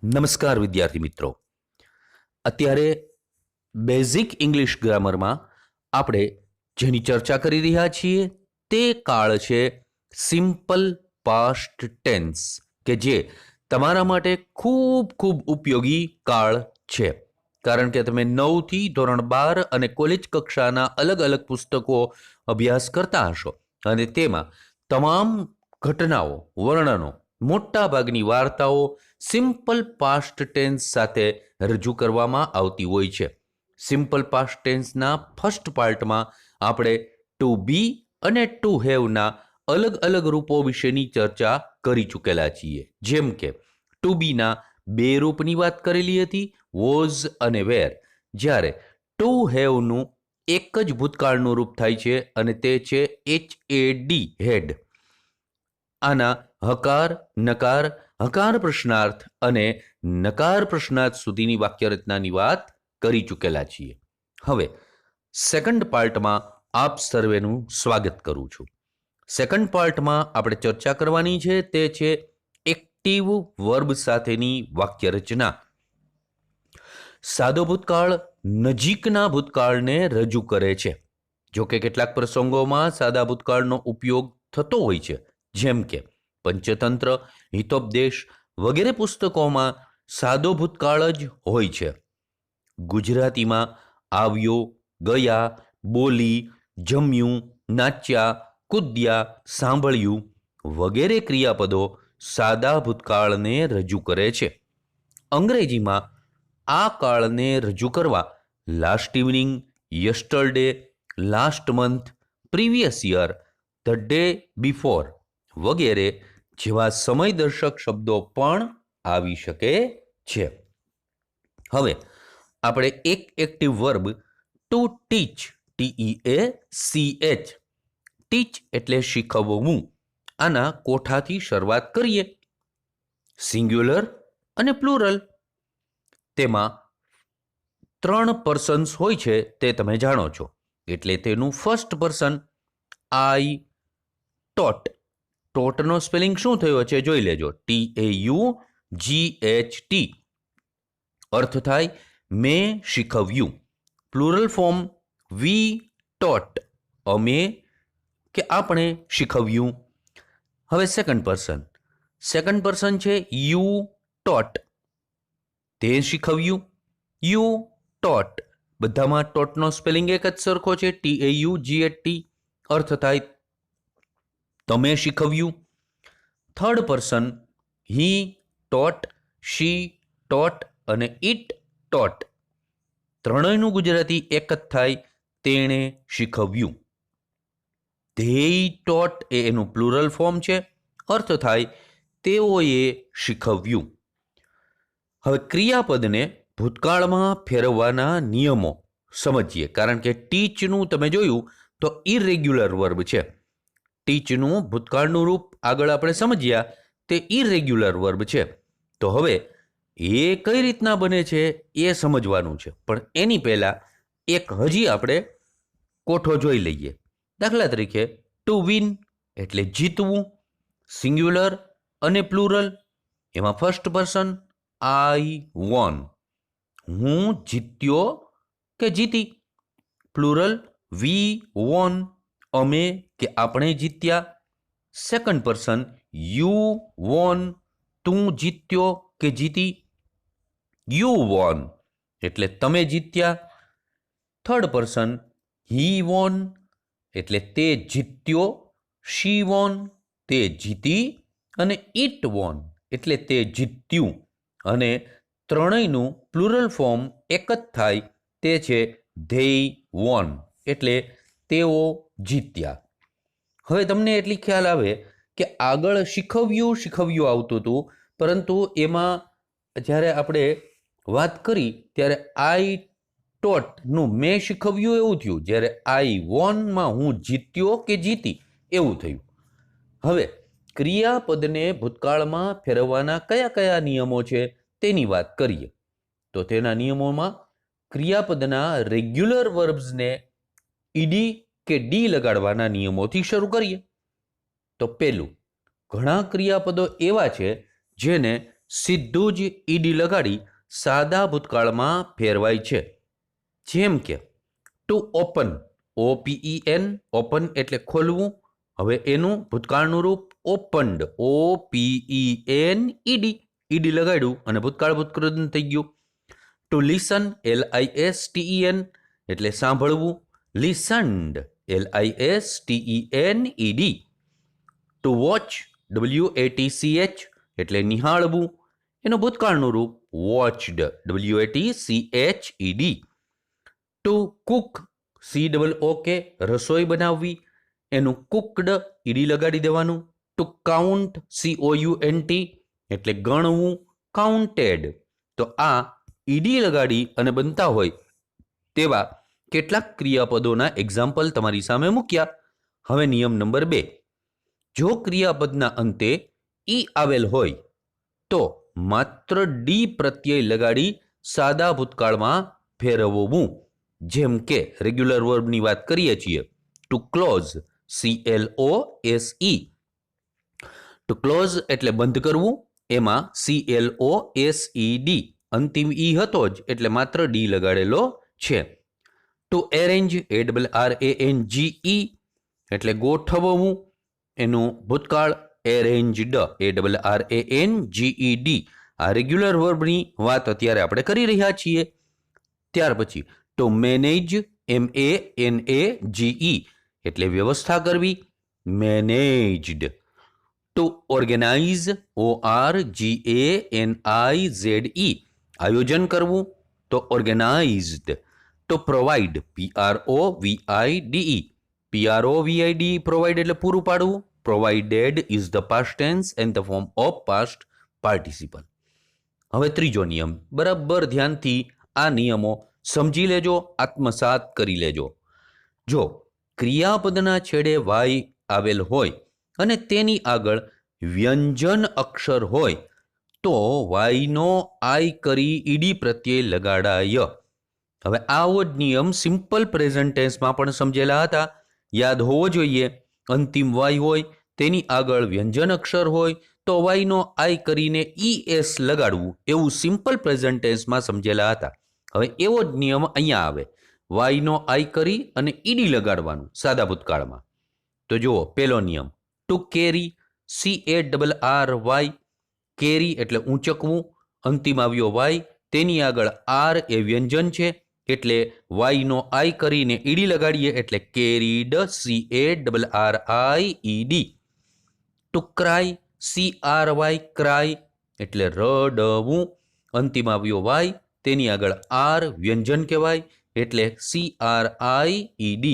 નમસ્કાર વિદ્યાર્થી મિત્રો. અત્યારે બેઝિક ઇંગ્લિશ ગ્રામરમાં આપણે જેની ચર્ચા કરી રહ્યા છીએ તે કાળ છે સિમ્પલ પાસ્ટ ટેન્સ, કે જે તમારા માટે ખૂબ ખૂબ ઉપયોગી કાળ છે. કારણ કે તમે 9 થી ધોરણ 12 અને કોલેજ કક્ષાના અલગ અલગ પુસ્તકો અભ્યાસ કરતા હશો અને તેમાં તમામ ઘટનાઓ, વર્ણનો, મોટા ભાગની વાર્તાઓ સિમ્પલ પાસ્ટ ટેન્સ સાથે રજૂ કરવામાં આવતી હોય છે. સિમ્પલ પાસ્ટ ટેન્સના ફર્સ્ટ પાર્ટમાં આપણે ટુ બી અને ટુ હેવના અલગ અલગ રૂપો વિશેની ચર્ચા કરી ચૂકેલા છીએ. જેમ કે ટુ બીના 2 રૂપની વાત કરેલી હતી, વોઝ અને વેર, જ્યારે ટુ હેવનું એક જ ભૂતકાળનું રૂપ થાય છે અને તે છે HAD, હેડ. આના હકાર, નકાર, હકાર પ્રશ્નાર્થ અને નકાર પ્રશ્નાર્થ સુધીની વાક્યરચનાની વાત કરી ચૂકેલા છીએ. હવે સેકન્ડ પાર્ટમાં આપ સર્વેનું સ્વાગત કરું છું. સેકન્ડ પાર્ટમાં આપણે ચર્ચા કરવાની છે તે છે એક્ટિવ વર્બ સાથેની વાક્યરચના. સાદો ભૂતકાળ નજીકના ભૂતકાળને રજૂ કરે છે. જો કે કેટલાક પ્રસંગોમાં સાદા ભૂતકાળનો ઉપયોગ થતો હોય છે, જેમ કે પંચતંત્ર, હિતોપદેશ વગેરે પુસ્તકોમાં સાદો ભૂતકાળ જ હોય છે. ગુજરાતીમાં આવ્યો, ગયા, બોલી, જમ્યું, નાચ્યા, કૂદ્યા, સાંભળ્યું વગેરે ક્રિયાપદો સાદા ભૂતકાળને રજૂ કરે છે. અંગ્રેજીમાં આ કાળને રજૂ કરવા last evening, yesterday, last month, previous year, the day before વગેરે જેવા સમયદર્શક શબ્દો પણ આવી શકે છે. હવે આપણે એક active verb to teach, TEACH, teach એટલે શીખવવું, આના કોઠાથી શરૂઆત કરીએ. સિંગ્યુલર અને પ્લુરલ, તેમાં 3 પર્સન્સ હોય છે તે તમે જાણો છો. એટલે તેનું ફર્સ્ટ પર્સન આઈ ટોટ. ટોટનો સ્પેલિંગ શું થયો છે જોઈ લેજો, TAUGHT. અર્થ થાય મેં શીખવ્યું. પ્લુરલ ફોર્મ વી ટોટ, અમે કે આપણે શીખવ્યું. હવે સેકન્ડ પર્સન છે યુ ટોટ, તે શીખવ્યું. યુ ટોટ, બધામાં ટોટનો સ્પેલિંગ એક જ સરખો છે, TAUGHT. અર્થ થાય તમે શીખવ્યું. થર્ડ પર્સન હી ટોટ, શી ટોટ અને ઇટ ટોટ. ત્રણેયનું ગુજરાતી એક જ થાય, તેણે શીખવ્યું. ધેય ટોટ એ એનું પ્લુરલ ફોર્મ છે. અર્થ થાય તેઓએ શીખવ્યું. હવે ક્રિયાપદને ભૂતકાળમાં ફેરવવાના નિયમો સમજીએ. કારણ કે ટીચનું તમે જોયું તો ઇરેગ્યુલર વર્બ છે. ટીચનું ભૂતકાળનું રૂપ આગળ આપણે સમજ્યા, તે ઇરેગ્યુલર વર્બ છે. તો હવે એ કઈ રીતના બને છે એ સમજવાનું છે, પણ એની પહેલાં એક હજી આપણે કોઠો જોઈ લઈએ. દાખલા તરીકે ટુ વિન એટલે જીતવું, સિંગ્યુલર અને પ્લુરલ. એમાં ફર્સ્ટ પર્સન આઈ વોન, હું જીત્યો કે જીતી. પ્લુરલ વી વોન, અમે કે આપણે જીત્યા. સેકન્ડ પર્સન યુ વોન, તું જીત્યો કે જીતી. યુ વોન એટલે તમે જીત્યા. થર્ડ પર્સન હી વોન એટલે તે જીત્યો. શી વોન તે જીતી. અને ઇટ વોન એટલે તે જીત્યું. અને ત્રણેયનું પ્લુરલ ફોર્મ એક જ થાય, તે છે ધેય વોન એટલે તેઓ જીત્યા. હવે તમને એટલી ખ્યાલ આવે કે આગળ શીખવ્યું આવતું હતું, પરંતુ એમાં જ્યારે આપણે વાત કરી ત્યારે આઈ ટોટનું મેં શીખવ્યું એવું થયું, જ્યારે આઈ વોનમાં હું જીત્યો કે જીતી એવું થયું. હવે ક્રિયાપદને ભૂતકાળમાં ફેરવવાના કયા કયા નિયમો છે તેની વાત કરીએ. તો તેના નિયમોમાં ક્રિયાપદના રેગ્યુલર વર્બ્સને ઈડી કે ડી લગાડવાના નિયમોથી શરૂ કરીએ. તો પહેલું, ઘણા ક્રિયાપદો એવા છે જેને સીધું જ ઈડી લગાડી સાદા ભૂતકાળમાં ફેરવાય છે. જેમ કે ટુ ઓપન, OPEN, ઓપન એટલે ખોલવું. હવે એનું ભૂતકાળનું રૂપ ઓપન્ડ, OPENED, ઈડી લગાડ્યું અને ભૂતકાળ ભૂતકૃદન થઈ ગયું. ટુ લિસન, LISTEN એટલે સાંભળવું, લિસન્ડ, LISTENED. ટુ વોચ, WATCH એટલે નિહાળવું, એનું ભૂતકાળનું રૂપ watched, WATCHED. To cook, COOK રસોઈ બનાવવી, એનું કુકડ ઈડી લગાડી દેવાનું. ટુ કાઉન્ટ, COUNT એટલે ગણવું, કાઉન્ટેડ. તો આ ઈડી લગાડી અને બનતા હોય તેવા કેટલાક ક્રિયાપદોના એક્ઝામ્પલ તમારી સામે મૂક્યા. હવે નિયમ નંબર 2, જો ક્રિયાપદના અંતે ઈ આવેલ હોય તો માત્ર ડી પ્રત્યય લગાડી સાદા ભૂતકાળમાં ફેરવવું. જેમ કે રેગ્યુલર વર્બની વાત કરીએ છીએ, to close, CLOSE. To close એટલે બંધ કરવું, એમાં CLOSED અંતિમ ઈ હતો જ એટલે માત્ર ડી લગાડેલો છે. ટુ એરેન્જ, ARRANGE એટલે ગોઠવવું, એનું ભૂતકાળ એરેન્જડ, ARRANGED. આ રેગ્યુલર વર્બની વાત અત્યારે આપણે કરી રહ્યા છીએ. ત્યાર પછી ટુ મેનેજ, MANAGE એટલે વ્યવસ્થા કરવી, મેનેજડ. ટુ ઓર્ગેનાઇઝ, ORGANIZE આયોજન કરવું, તો organized. To provide, PROVIDE provide એટલે પૂરું પાડવું, provided is the past tense and the form of past participle. હવે ત્રીજો નિયમ, બરાબર ધ્યાનથી આ નિયમો સમજી લેજો, આત્મસાત કરી લેજો. જો ક્રિયાપદના છેડે વાય આવેલ હોય અને તેની આગળ વ્યંજન અક્ષર હોય તો વાયનો આઈ કરી ઈડી પ્રત્યે લગાડાય. હવે આવો જ નિયમ સિમ્પલ પ્રેઝન્ટ ટેન્સમાં પણ સમજેલા હતા, યાદ હોવો જોઈએ. અંતિમ વાય હોય, તેની આગળ વ્યંજન અક્ષર હોય તો વાયનો આઈ કરીને ES લગાડવું, એવું સિમ્પલ પ્રેઝન્ટ ટેન્સમાં સમજેલા હતા. હવે એવો જ નિયમ અહીંયા આવે, વાયનો આઈ કરી અને ઈડી લગાડવાનું સાદા ભૂતકાળમાં. તો જુઓ પહેલો નિયમ, ટુ કેરી, CARRY, કેરી એટલે ઊંચકવું, અંતિમ આવ્યો વાય, તેની આગળ આર એ વ્યંજન છે એટલે વાયનો આઈ કરીને ઈડી લગાડીએ એટલે carried, CARRIED. Two cry, CRY, cry એટલે રડવું, અંતિમ આવ્યો વાય, તેની આગળ આર વ્યંજન કહેવાય એટલે CRIED.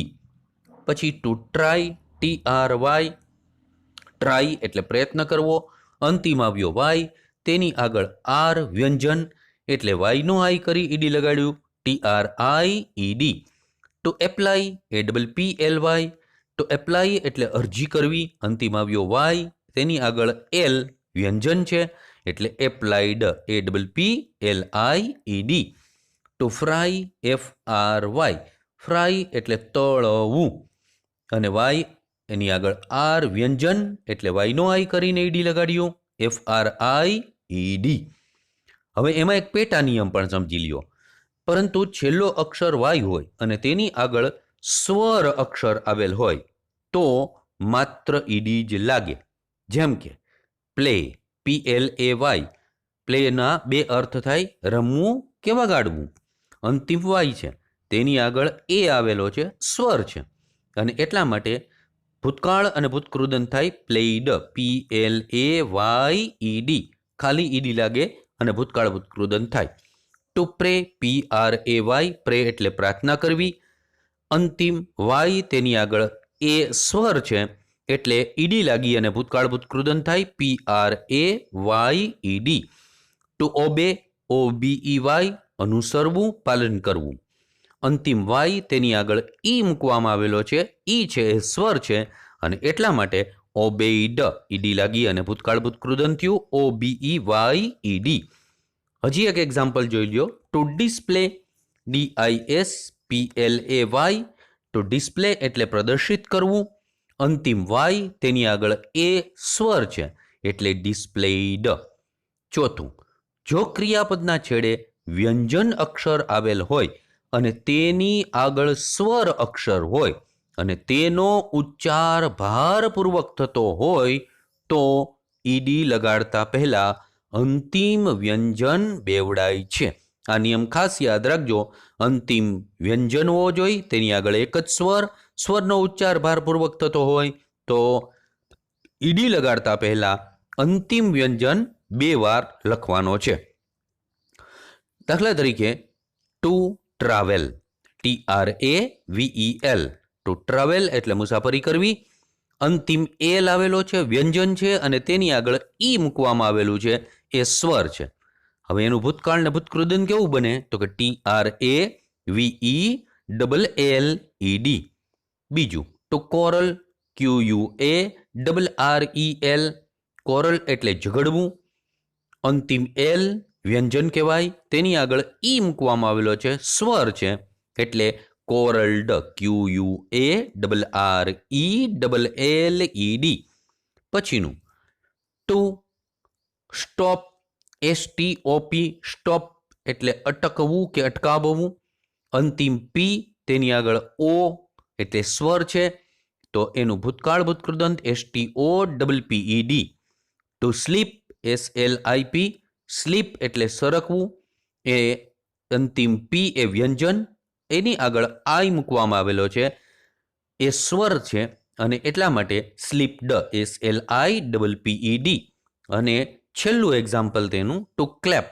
પછી ટુ ટ્રાય, TRY, ટ્રાય એટલે પ્રયત્ન કરવો, અંતિમ આવ્યો વાય, તેની આગળ આર વ્યંજન એટલે વાયનો આઈ કરી ઈડી લગાડ્યું, TRIED. To apply, APPLY, to apply એટલે અરજી કરવી, અંતિમ આવ્યો વાય, તેની આગળ એલ વ્યંજન છે એટલે applied, APPLIED. To fry, FRY, fry એટલે તળવું અને વાય એની આગળ આર વ્યંજન એટલે વાયનો આઈ કરીને ઈડી લગાડ્યું, FRIED. હવે એમાં એક પેટા નિયમ પણ સમજી લ્યો. પરંતુ છેલ્લો અક્ષર વાય હોય અને તેની આગળ સ્વર અક્ષર આવેલ હોય તો માત્ર ઈડી જ લાગે. જેમ કે પ્લે, PLAY, પ્લેના બે અર્થ થાય, રમવું કે વગાડવું. અંતિમ વાય છે, તેની આગળ એ આવેલો છે, સ્વર છે, અને એટલા માટે ભૂતકાળ અને ભૂતકૃદન થાય પ્લેઇડ, PLAYED, ખાલી ઈડી લાગે અને ભૂતકાળ ભૂતકૃદન થાય. ટુ પ્રે, PRAY, પ્રે એટલે પ્રાર્થના કરવી, અંતિમ વાય તેની આગળ એ સ્વર છે એટલે ઈડી લાગી અને ભૂતકાળ ભૂતકૃદન થાય PRAYED. ટુ ઓબે, OBEY, અનુસરવું, પાલન કરવું, અંતિમ વાય તેની આગળ ઈ મૂકવામાં આવેલો છે, ઈ છે એ સ્વર છે અને એટલા માટે ઓબેઇડ, ઈડી લાગી અને ભૂતકાળ ભૂતકૃદન થયું OBEYED. હજી એક એક્ઝામ્પલ જોઈ લ્યો, to display, DISPLAY, to display એટલે પ્રદર્શિત કરવું, અંતિમ વાય તેની આગળ એ સ્વર છે એટલે ડિસ્પ્લેઇડ. ચોથું, જો ક્રિયાપદના છેડે વ્યંજન અક્ષર આવેલ હોય અને તેની આગળ સ્વર અક્ષર હોય અને તેનો ઉચ્ચાર ભારપૂર્વક થતો હોય તો ઈડી લગાડતા પહેલા અંતિમ વ્યંજન બેવડાય છે. આ નિયમ ખાસ યાદ રાખજો. અંતિમ વ્યંજન હોવો જોઈએ, તેની આગળ એક જ સ્વરનો ઉચ્ચાર ભારપૂર્વક થતો હોય તો ઈડી લગાડતા પહેલા અંતિમ વ્યંજન 2 વાર લખવાનો છે. દાખલા તરીકે to travel, TRAVEL, to travel એટલે મુસાફરી કરવી. અંતિમ એલ આવેલો છે, વ્યંજન છે, અને તેની આગળ ઈ મૂકવામાં આવેલું છે, એ સ્વર છે. હવે એનું ભૂતકાળ ને ભૂતકૃદન કેવું બને તો કે TRAVELLED. બીજું ટુ કોરલ, QUARREL, કોરલ એટલે ઝઘડવું. અંતિમ એલ વ્યંજન કહેવાય, તેની આગળ ઈ મૂકવામાં આવેલો છે, સ્વર છે, એટલે કોરલ્ડ, QUARRELLED. પછીનું ટુ સ્ટોપ, STOP, સ્ટોપ એટલે અટકવું કે અટકાવવું. અંતિમ પી, તેની આગળ ઓ એટલે સ્વર છે, તો એનું ભૂતકાળ ભૂતકૃદંત STOPPED. To slip, SLIP, slip એટલે સરકવું, એ અંતિમ પી એ વ્યંજન, એની આગળ આઈ મૂકવામાં આવેલો છે, એ સ્વર છે, અને એટલા માટે સ્લીપ્ડ, SLIPPED. અને છેલ્લું એક્ઝામ્પલ તેનું to clap,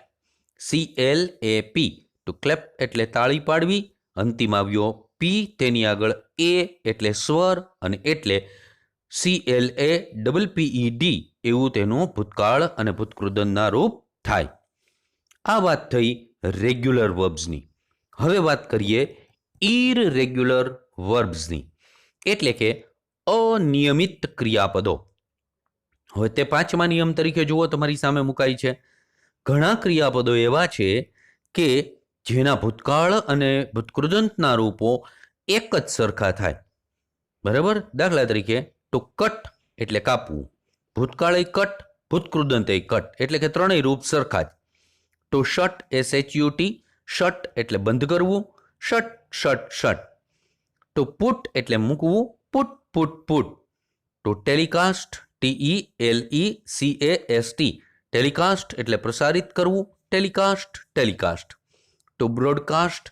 CLAP, to clap એટલે તાળી પાડવી. અંતિમ આવ્યો પી, તેની આગળ એ એટલે સ્વર, અને એટલે CLAPPED એવું તેનું ભૂતકાળ અને ભૂતકૃદનના રૂપ થાય. આ વાત થઈ રેગ્યુલર વર્બ્સની. હવે વાત કરીએ ઇરરેગ્યુલર વર્બ્સની, એટલે કે અનિયમિત ક્રિયાપદો. હવે તે 5મા નિયમ તરીકે જુઓ, તમારી સામે મુકાય છે. ઘણા ક્રિયાપદો એવા છે કે જેના ભૂતકાળ અને ભૂતકૃદંતના રૂપો એક જ સરખા થાય. બરાબર? દાખલા તરીકે ટુ કટ એટલે કાપવું, ભૂતકાળ એ કટ, ભૂતકૃદંત એ કટ, એટલે કે ત્રણેય રૂપ સરખા જ. ટુ શટ, SHUT, શટ એટલે બંધ કરવું, shut shut shut. To put એટલે મૂકવું, put put put. To telecast, TELECAST, telecast એટલે પ્રસારિત કરવું, ટેલિકાસ્ટ ટેલિકાસ્ટ. ટુ બ્રોડકાસ્ટ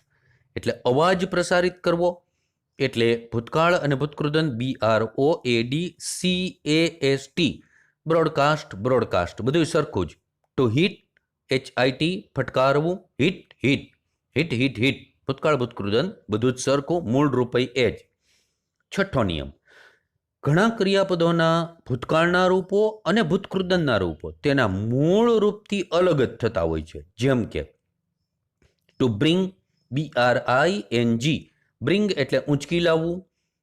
એટલે અવાજ પ્રસારિત કરવો, એટલે ભૂતકાળ અને ભૂતકૃદંત BROADCAST, બ્રોડકાસ્ટ બ્રોડકાસ્ટ, બધું સરખું જ. ટુ હિટ, HIT, ફટકારવું, hit hit hit hit hit, ભૂતકાળ ભૂતકૃદંત બધું જ સરખું, મૂળ રૂપ એ જ. 6થો નિયમ, ઘણા ક્રિયાપદોના ભૂતકાળના રૂપો અને ભૂતકૃદનના રૂપો તેના મૂળ રૂપથી અલગ જ થતા હોય છે. જેમ કે ટુ બ્રિંગ, BRING, બ્રિંગ એટલે ઊંચકી લાવવું,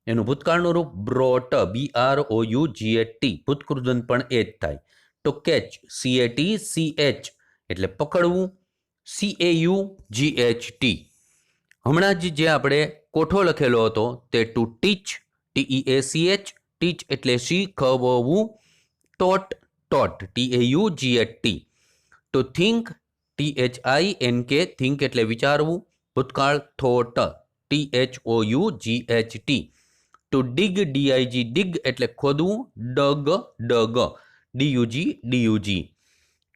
એનું ભૂતકાળનું રૂપ બ્રોટ, BROUGHT, ભૂતકૃદન પણ એ જ થાય. ટુ કેચ, CATCH એટલે પકડવું, CAUGHT. હમણાં જ જે આપણે કોઠો લખેલો હતો તે ટુ ટીચ, TEACH, ટીચ એટલે શીખવવું, taught, taught, TAUGHT. To think, THINK, think એટલે વિચારવું, ભૂતકાળ thought, THOUGHT. To dig, DIG, dig એટલે ખોદવું, dug, dug, DUG.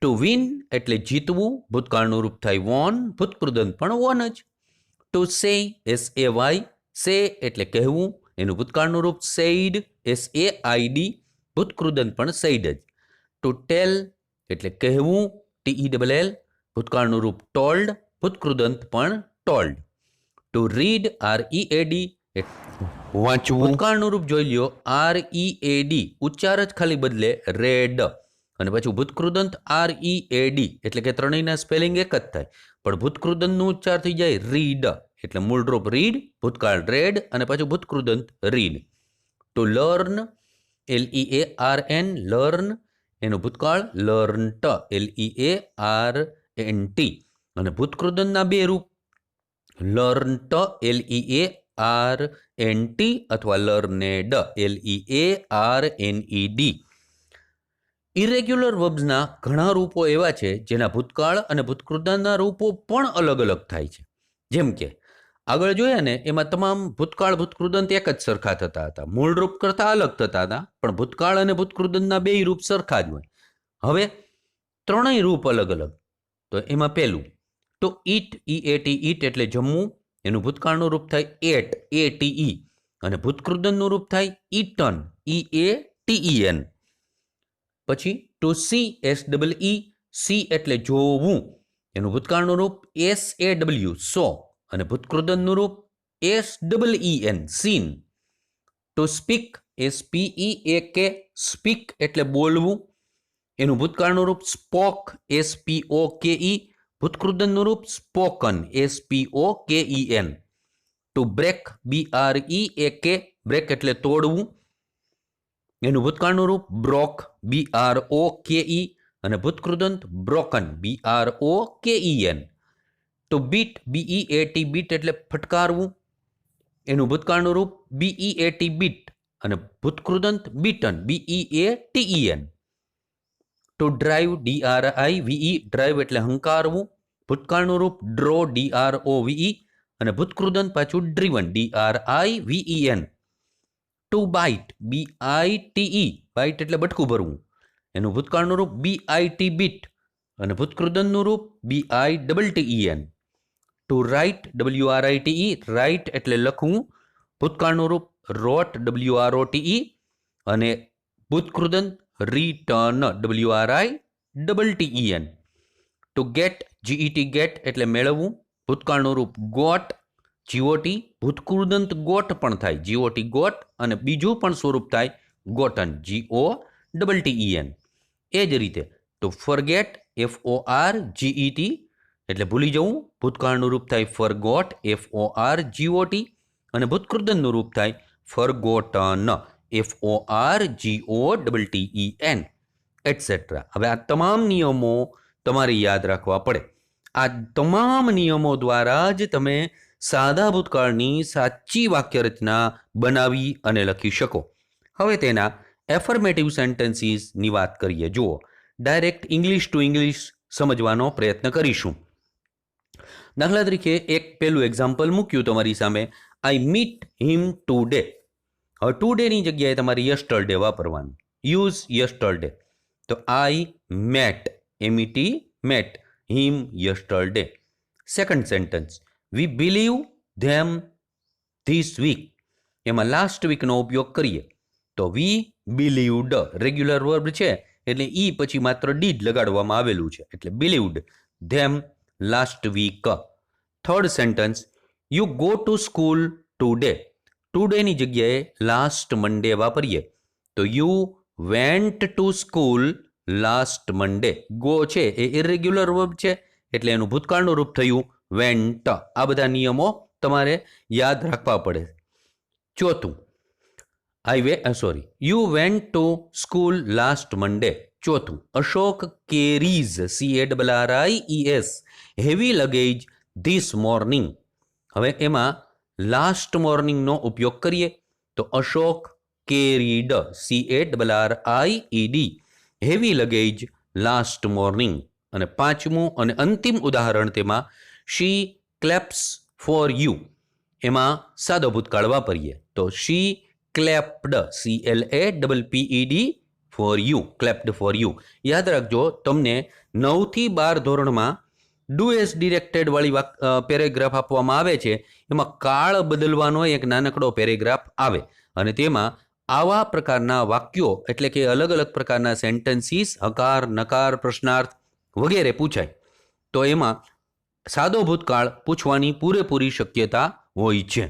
To win એટલે જીતવું, ભૂતકાળનું રૂપ થાય વોન, ભૂતકૃદંત પણ વોન જ. ટુ સે, SAY, સે એટલે કહેવું, એનું ભૂતકાળનું રૂપ સેઇડ, SAID, ભૂતકૃદંત પણ સેઇડ જ. ટુ ટેલ એટલે કહેવું, TELL, ભૂતકાળનું રૂપ ટોલ્ડ, ભૂતકૃદંત પણ ટોલ્ડ. ટુ રીડ, READ, વાંચવું, ભૂતકાળનું રૂપ જોઈ લ્યો READ, ઉચ્ચાર જ ખાલી બદલે રેડ, અને પછી ભૂતકૃદંત READ, એટલે કે ત્રણેયના સ્પેલિંગ એક જ થાય, પણ ભૂતકૃદંતનું ઉચ્ચાર થઈ જાય રીડ, એટલે મૂળ રૂપ રીડ, ભૂતકાળ રેડ, અને પાછું ભૂતકૃદંત read. To learn, LEARN, learn, એનું ભૂતકાળ લર્ન્ટ, LEARNT, અને ભૂતકૃદંતના બે રૂપ લર્ન્ટ, LEARNT, અથવા લર્નેડ, LEARNED. ઇરેગ્યુલર વર્બ્સના ઘણા રૂપો એવા છે જેના ભૂતકાળ અને ભૂતકૃતના રૂપો પણ અલગ અલગ થાય છે. જેમ કે આગળ જોયા ને એમાં તમામ ભૂતકાળ ભૂતકૃદંત એક જ સરખા થતા હતા, મૂળ રૂપ કરતાં અલગ થતા હતા, પણ ભૂતકાળ અને ભૂતકૃદંતના બેય રૂપ સરખા જ હોય. હવે ત્રણેય રૂપ અલગ અલગ. તો એમાં પહેલું તો ઈટ, EAT, ઈટ એટલે જમવું, એનું ભૂતકાળનું રૂપ થાય એટ, ATE, અને ભૂતકૃદંતનું રૂપ થાય ઈટન, EATEN. પછી ટુ સી, SEE, સી એટલે જોવું, એનું ભૂતકાળનું રૂપ SAW, સો, અને ભૂતકૃદંતનું રૂપ SEEN, seen. To speak, SPEAK, speak એટલે બોલવું, એનું ભૂતકાળનું રૂપ સ્પોક, SPOKE, ભૂતકૃદંતનું રૂપ spoken, SPOKEN. To break, BREAK, break એટલે તોડવું, એનું ભૂતકાળનું રૂપ બ્રોક, BROKE, અને ભૂતકૃદંત broken, BROKEN. To beat, BEAT, beat એટલે ફટકારવું, એનું ભૂતકાળનું રૂપ BEAT, બીટ, અને ભૂતકૃદંત beaten, BEATEN. To drive, DRIVE, drive એટલે હંકારવું, ભૂતકાળનું રૂપ ડ્રો, DROVE, અને ભૂતકૃદંત પાછું driven, DRIVEN. To bite, BITE, bite એટલે બટકું ભરવું, એનું ભૂતકાળનું રૂપ BIT, બીટ, અને ભૂતકૃદંતનું રૂપ BITTEN. Two right, WRITE, right એટલે લખવું, ભૂતકાળનું રૂપ રોટ, WROTE, અને ભૂતકૃદંત return, WRITTEN. Two gate, GET, gate એટલે મેળવવું, ભૂતકાળનું રૂપ ગોટ, GOT, ભૂતકૃદંત ગોટ પણ થાય, GOT, ગોટ, અને બીજું પણ સ્વરૂપ થાય ગોટન, GOTTEN. એ જ રીતે તો ફોરગેટ, FORGET એટલે ભૂલી જવું, ભૂતકાળનું રૂપ થાય ફોરગોટ, FORGOT, અને ભૂતકૃદંતનું રૂપ થાય ફોરગોટન, FORGOTTEN, એટસેટ્રા. હવે આ તમામ નિયમો તમારે યાદ રાખવા પડે. આ તમામ નિયમો દ્વારા જ તમે સાદા ભૂતકાળની સાચી વાક્યરચના બનાવી અને લખી શકો. હવે તેના એફર્મેટિવ સેન્ટેન્સીસની વાત કરીએ. જુઓ, ડાયરેક્ટ ઇંગ્લિશ ટુ ઇંગ્લિશ સમજવાનો પ્રયત્ન કરીશું. દાખલા તરીકે એક પહેલું એક્ઝામ્પલ મૂક્યું તમારી સામે, આઈ મીટ હિમ ટુડે. હવે ટુડેની જગ્યાએ તમારે યસ્ટરડે વાપરવાનું, યુઝ યસ્ટરડે. તો I met, MET, met him yesterday. Second sentence, we believe them this week. એમાં લાસ્ટ વીકનો ઉપયોગ કરીએ તો વી બિલીવડ, રેગ્યુલર વર્બ છે એટલે ઈ પછી માત્ર ડીડ લગાડવામાં આવેલું છે એટલે believed them last week. Third sentence, you go to school today. ટુડેની જગ્યાએ લાસ્ટ મંડે વાપરીએ તો you went to school last Monday. Go છે એ ઇરેગ્યુલર વર્બ છે એટલે એનું ભૂતકાળનું રૂપ થયું વેન્ટ. આ બધા નિયમો તમારે યાદ રાખવા પડે. ચોથું, you went to school last Monday. ચોથું, Ashok carries, CARRIES, heavy luggage this morning. હવે એમાં લાસ્ટ મોર્નિંગનો ઉપયોગ કરીએ તો Ashok carried, CARRIED, heavy luggage last morning. અને પાંચમું અને અંતિમ ઉદાહરણ તેમાં શી ક્લેપ્સ ફોર યુ. એમાં સાદો ભૂતકાળ વાપરીએ તો she clapped, CLAPPED, for you, clapped for you. યાદ રાખજો, તમને 9 થી 12 ધોરણમાં ડુ એઝ ડિરેક્ટેડ વાળી પેરેગ્રાફ આપવામાં આવે છે. એમાં કાળ બદલવાનો એક નાનકડો પેરેગ્રાફ આવે અને તેમાં આવા પ્રકારના વાક્યો એટલે કે અલગ અલગ પ્રકારના સેન્ટેન્સીસ, હકાર, નકાર, પ્રશ્નાર્થ વગેરે પૂછાય. તો એમાં સાદો ભૂતકાળ પૂછવાની પૂરેપૂરી શક્યતા હોય છે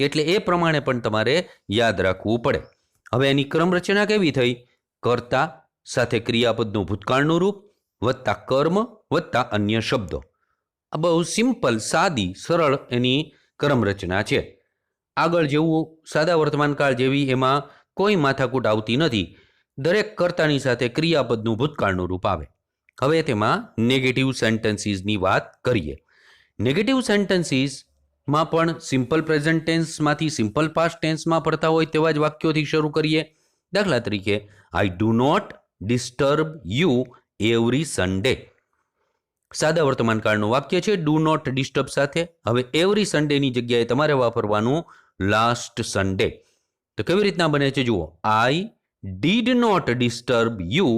એટલે એ પ્રમાણે પણ તમારે યાદ રાખવું પડે. હવે એની ક્રમરચના કેવી થઈ? કર્તા સાથે ક્રિયાપદનું ભૂતકાળનું રૂપ વત્તા કર્મ વત્તા અન્ય શબ્દો. આ બહુ સિમ્પલ, સાદી, સરળ એની ક્રમરચના છે. આગળ જેવું સાદા વર્તમાનકાળ જેવી એમાં કોઈ માથાકૂટ આવતી નથી. દરેક કર્તાની સાથે ક્રિયાપદનું ભૂતકાળનું રૂપ આવે. હવે તેમાં નેગેટિવ સેન્ટેન્સીસની વાત કરીએ. નેગેટિવ સેન્ટેન્સીસમાં પણ સિમ્પલ પ્રેઝન્ટ ટેન્સમાંથી સિમ્પલ પાસ્ટ ટેન્સમાં પડતા હોય તેવા જ વાક્યોથી શરૂ કરીએ. દાખલા તરીકે, I do not disturb you every Sunday. સાદા વર્તમાનકાળનું વાક્ય છે ડુ નોટ ડિસ્ટર્બ સાથે. હવે એવરી સન્ડેની જગ્યાએ તમારે વાપરવાનું લાસ્ટ સન્ડે. તો કેવી રીતના બને છે જુઓ. I did not disturb you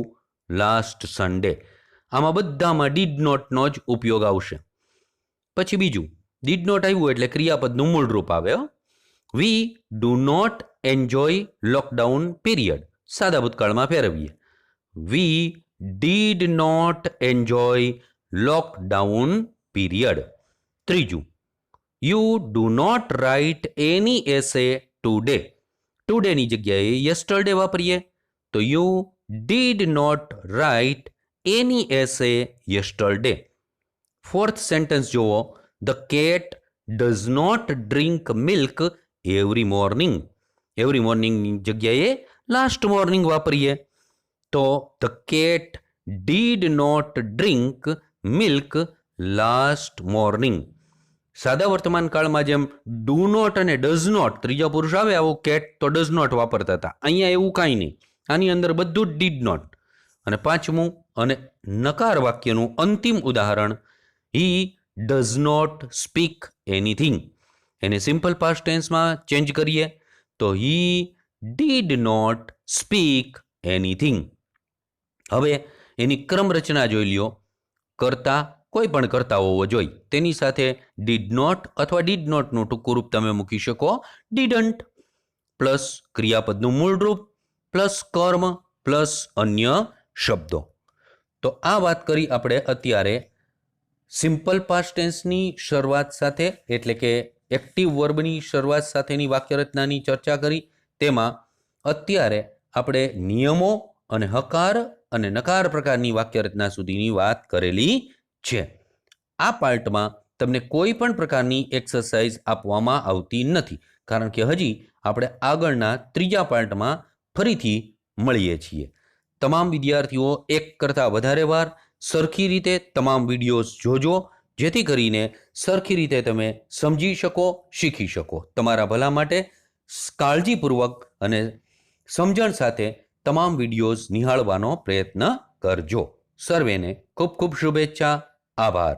last Sunday. આમાં બધામાં ડીડ નોટનો જ ઉપયોગ આવશે. પછી બીજું, ડીડ નોટ આવ્યું એટલે ક્રિયાપદનું મૂળ રૂપ આવે. We do not enjoy lockdown period. સાદા ભૂતકાળમાં ફેરવીએ. We did not enjoy lockdown period. ત્રીજું, you do not write any essay today. ટુડેની જગ્યાએ યસ્ટરડે વાપરીએ તો you did not write any essay yesterday. Fourth sentence જુઓ. The cat does not drink milk every morning. Every મોર્નિંગની જગ્યાએ last morning વાપરીએ તો the cat did not drink milk last morning. સાદા વર્તમાન કાળમાં જેમ ડુ નોટ અને ડઝ નોટ ત્રીજા પુરુષ આવે આવો કેટ તો ડઝ નોટ વાપરતા હતા. અહીંયા એવું કાંઈ નહીં. આની અંદર બધું જ ડીડ નોટ. અને પાંચમું અને નકાર વાક્યનું અંતિમ ઉદાહરણ, he does not speak anything. એને સિમ્પલ પાસ્ટ ટેન્સમાં ચેન્જ કરીએ તો he did not speak anything. હવે એની ક્રમ રચના જોઈ લ્યો. કરતા કોઈ પણ કરતા હોવો જોઈએ. તેની સાથે ડીડ નોટ અથવા ડીડ નોટનું ટૂંકું રૂપ તમે મૂકી શકો ડીડન્ટ, પ્લસ ક્રિયાપદનું મૂળ રૂપ, પ્લસ કર્મ, પ્લસ અન્ય શબ્દો. તો આ વાત કરી આપણે અત્યારે સિમ્પલ પાસ્ટ ટેન્સની શરૂઆત સાથે, એટલે કે એક્ટિવ વર્બની શરૂઆત સાથેની વાક્યરચનાની ચર્ચા કરી. તેમાં અત્યારે આપણે નિયમો અને હકાર અને નકાર પ્રકારની વાક્યરચના સુધીની વાત કરેલી છે. આ પાર્ટમાં તમને કોઈ પણ પ્રકારની એક્સરસાઇઝ આપવામાં આવતી નથી, કારણ કે હજી આપણે આગળના ત્રીજા પાર્ટમાં ફરીથી મળીએ છીએ. તમામ વિદ્યાર્થીઓ એક કરતાં વધારે વાર સરખી રીતે તમામ વિડીયોઝ જોજો, જેથી કરીને સરખી રીતે તમે સમજી શકો, શીખી શકો. તમારા ભલા માટે કાળજીપૂર્વક અને સમજણ સાથે તમામ વિડીયોઝ નિહાળવાનો પ્રયત્ન કરજો. સર્વેને ખૂબ ખૂબ શુભેચ્છા. આભાર.